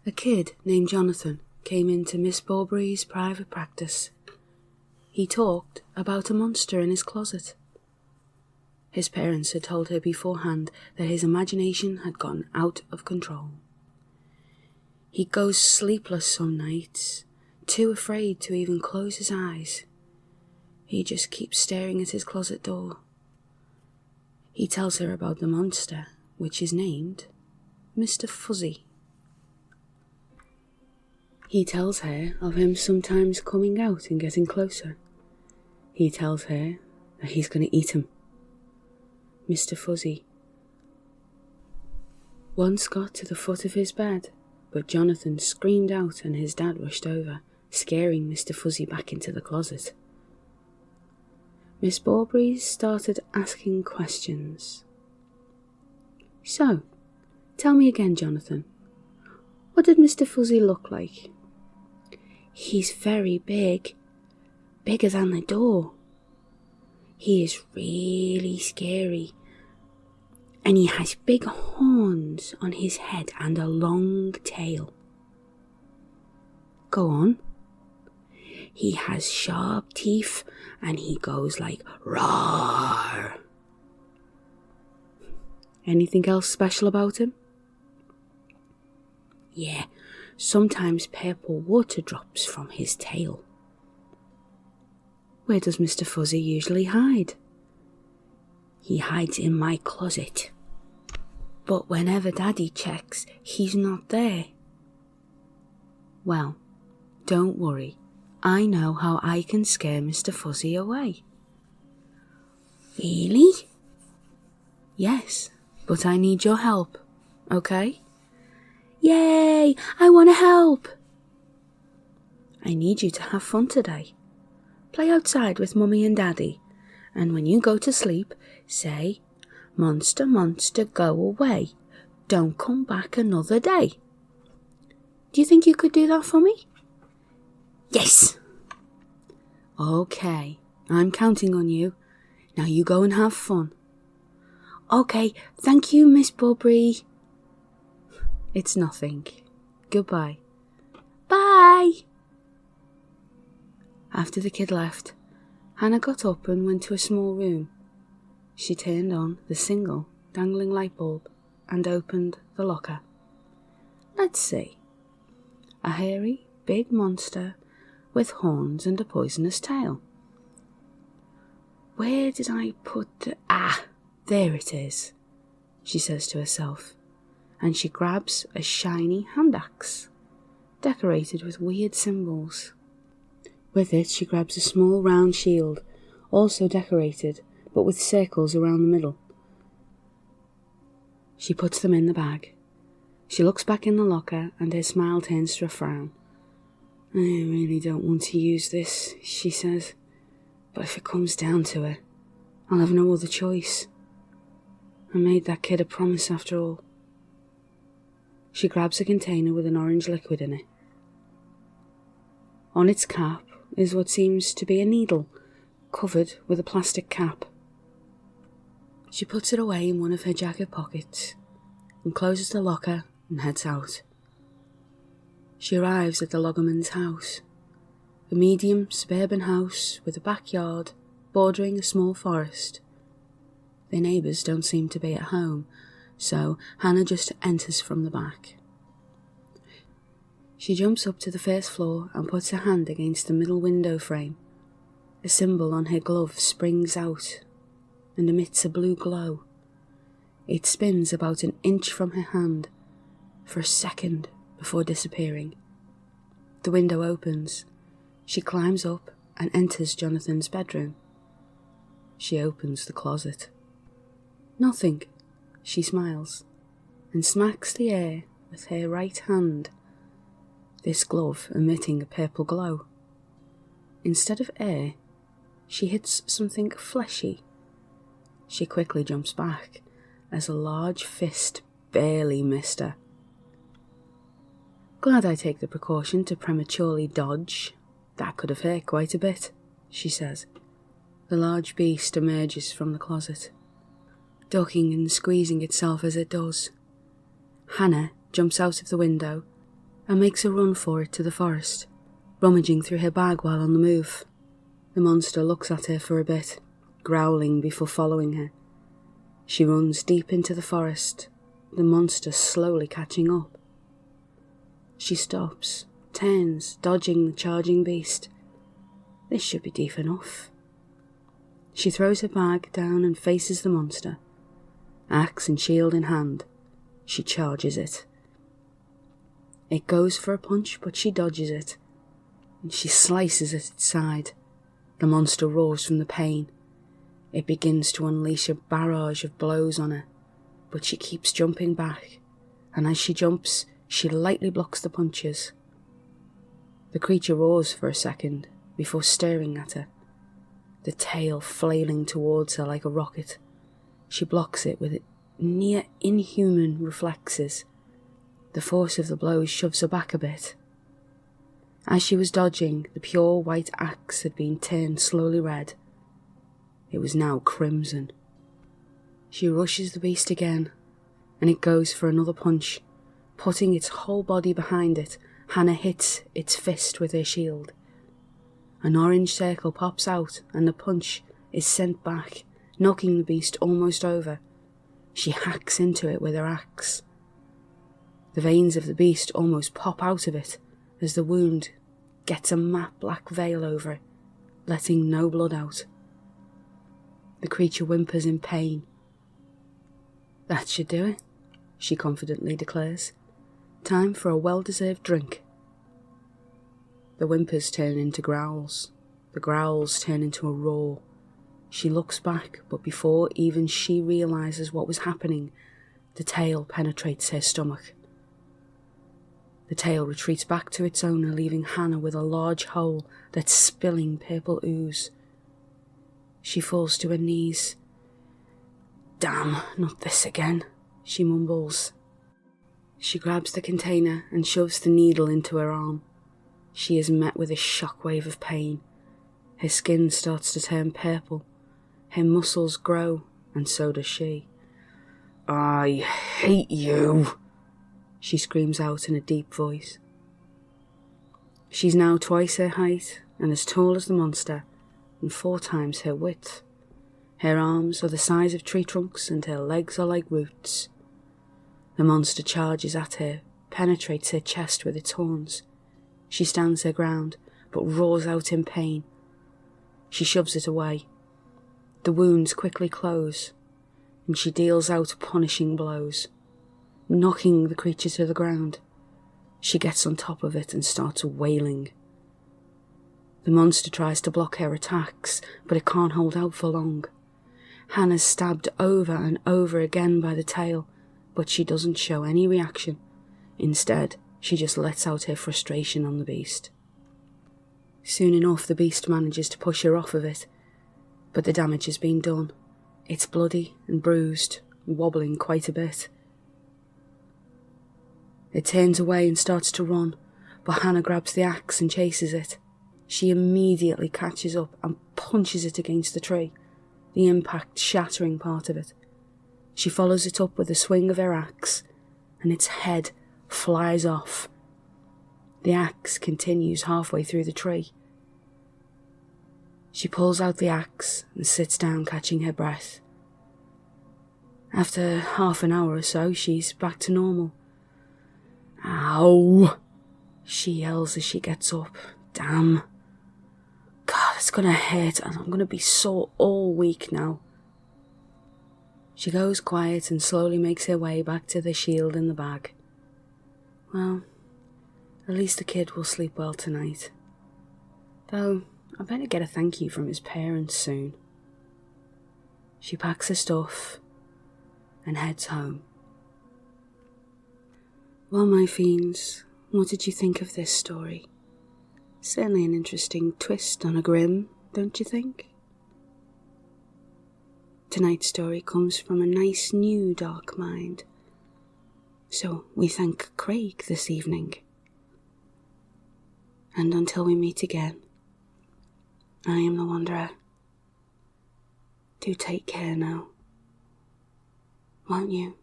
A kid named Jonathan came into Miss Bawbury's private practice. He talked about a monster in his closet. His parents had told her beforehand that his imagination had gotten out of control. He goes sleepless some nights, too afraid to even close his eyes. He just keeps staring at his closet door. He tells her about the monster, which is named Mr. Fuzzy. He tells her of him sometimes coming out and getting closer. He tells her that he's going to eat him. Mr. Fuzzy once got to the foot of his bed, but Jonathan screamed out and his dad rushed over, scaring Mr. Fuzzy back into the closet. Miss Bawbury started asking questions. So, tell me again, Jonathan, what did Mr. Fuzzy look like? He's very big, bigger than the door. He is really scary, and he has big horns on his head and a long tail. Go on. He has sharp teeth and he goes like roar. Anything else special about him? Yeah, sometimes purple water drops from his tail. Where does Mr. Fuzzy usually hide? He hides in my closet. But whenever Daddy checks, he's not there. Well, don't worry. I know how I can scare Mr. Fuzzy away. Really? Yes, but I need your help, okay? Yay! I want to help! I need you to have fun today. Play outside with Mummy and Daddy, and when you go to sleep, say, "Monster, monster, go away. Don't come back another day." Do you think you could do that for me? Yes! Okay, I'm counting on you. Now you go and have fun. Okay, thank you, Miss Bawbury. It's nothing. Goodbye. Bye! After the kid left, Hannah got up and went to a small room. She turned on the single dangling light bulb and opened the locker. Let's see. A hairy, big monster with horns and a poisonous tail. Where did I put the... there it is, she says to herself, and she grabs a shiny hand axe, decorated with weird symbols. With it, she grabs a small round shield, also decorated, but with circles around the middle. She puts them in the bag. She looks back in the locker, and her smile turns to a frown. I really don't want to use this, she says, but if it comes down to it, I'll have no other choice. I made that kid a promise after all. She grabs a container with an orange liquid in it. On its cap is what seems to be a needle, covered with a plastic cap. She puts it away in one of her jacket pockets and closes the locker and heads out. She arrives at the Loggerman's house, a medium suburban house with a backyard bordering a small forest. Their neighbours don't seem to be at home, so Hannah just enters from the back. She jumps up to the first floor and puts her hand against the middle window frame. A symbol on her glove springs out and emits a blue glow. It spins about an inch from her hand for a second before disappearing. The window opens. She climbs up and enters Jonathan's bedroom. She opens the closet. Nothing, she smiles, and smacks the air with her right hand, this glove emitting a purple glow. Instead of air, she hits something fleshy. She quickly jumps back as a large fist barely missed her. Glad I take the precaution to prematurely dodge. That could have hurt quite a bit, she says. The large beast emerges from the closet, ducking and squeezing itself as it does. Hannah jumps out of the window and makes a run for it to the forest, rummaging through her bag while on the move. The monster looks at her for a bit, growling before following her. She runs deep into the forest, the monster slowly catching up. She stops, turns, dodging the charging beast. This should be deep enough. She throws her bag down and faces the monster. Axe and shield in hand, she charges it. It goes for a punch, but she dodges it, and she slices at its side. The monster roars from the pain. It begins to unleash a barrage of blows on her, but she keeps jumping back, and as she jumps, she lightly blocks the punches. The creature roars for a second before staring at her, the tail flailing towards her like a rocket. She blocks it with near inhuman reflexes. The force of the blows shoves her back a bit. As she was dodging, the pure white axe had been turned slowly red. It was now crimson. She rushes the beast again, and it goes for another punch. Putting its whole body behind it, Hannah hits its fist with her shield. An orange circle pops out, and the punch is sent back, knocking the beast almost over. She hacks into it with her axe. The veins of the beast almost pop out of it as the wound gets a matte black veil over it, letting no blood out. The creature whimpers in pain. "That should do it," she confidently declares. "Time for a well-deserved drink." The whimpers turn into growls. The growls turn into a roar. She looks back, but before even she realizes what was happening, the tail penetrates her stomach. The tail retreats back to its owner, leaving Hannah with a large hole that's spilling purple ooze. She falls to her knees. "Damn, not this again," she mumbles. She grabs the container and shoves the needle into her arm. She is met with a shockwave of pain. Her skin starts to turn purple. Her muscles grow, and so does she. "I hate you," she screams out in a deep voice. She's now twice her height and as tall as the monster, and 4 times her width. Her arms are the size of tree trunks and her legs are like roots. The monster charges at her, penetrates her chest with its horns. She stands her ground, but roars out in pain. She shoves it away. The wounds quickly close, and she deals out punishing blows, knocking the creature to the ground. She gets on top of it and starts wailing. The monster tries to block her attacks, but it can't hold out for long. Hannah's stabbed over and over again by the tail, but she doesn't show any reaction. Instead, she just lets out her frustration on the beast. Soon enough, the beast manages to push her off of it, but the damage has been done. It's bloody and bruised, wobbling quite a bit. It turns away and starts to run, but Hannah grabs the axe and chases it. She immediately catches up and punches it against the tree, the impact shattering part of it. She follows it up with a swing of her axe, and its head flies off. The axe continues halfway through the tree. She pulls out the axe and sits down, catching her breath. After half an hour or so, she's back to normal. "Ow!" she yells as she gets up. "Damn. God, it's gonna hurt and I'm gonna be sore all week now." She goes quiet and slowly makes her way back to the shield in the bag. Well, at least the kid will sleep well tonight. Though, I better get a thank you from his parents soon. She packs her stuff and heads home. Well, my fiends, what did you think of this story? Certainly an interesting twist on a grim, don't you think? Tonight's story comes from a nice new dark mind, so we thank Craig this evening. And until we meet again, I am the Wanderer. Do take care now, won't you?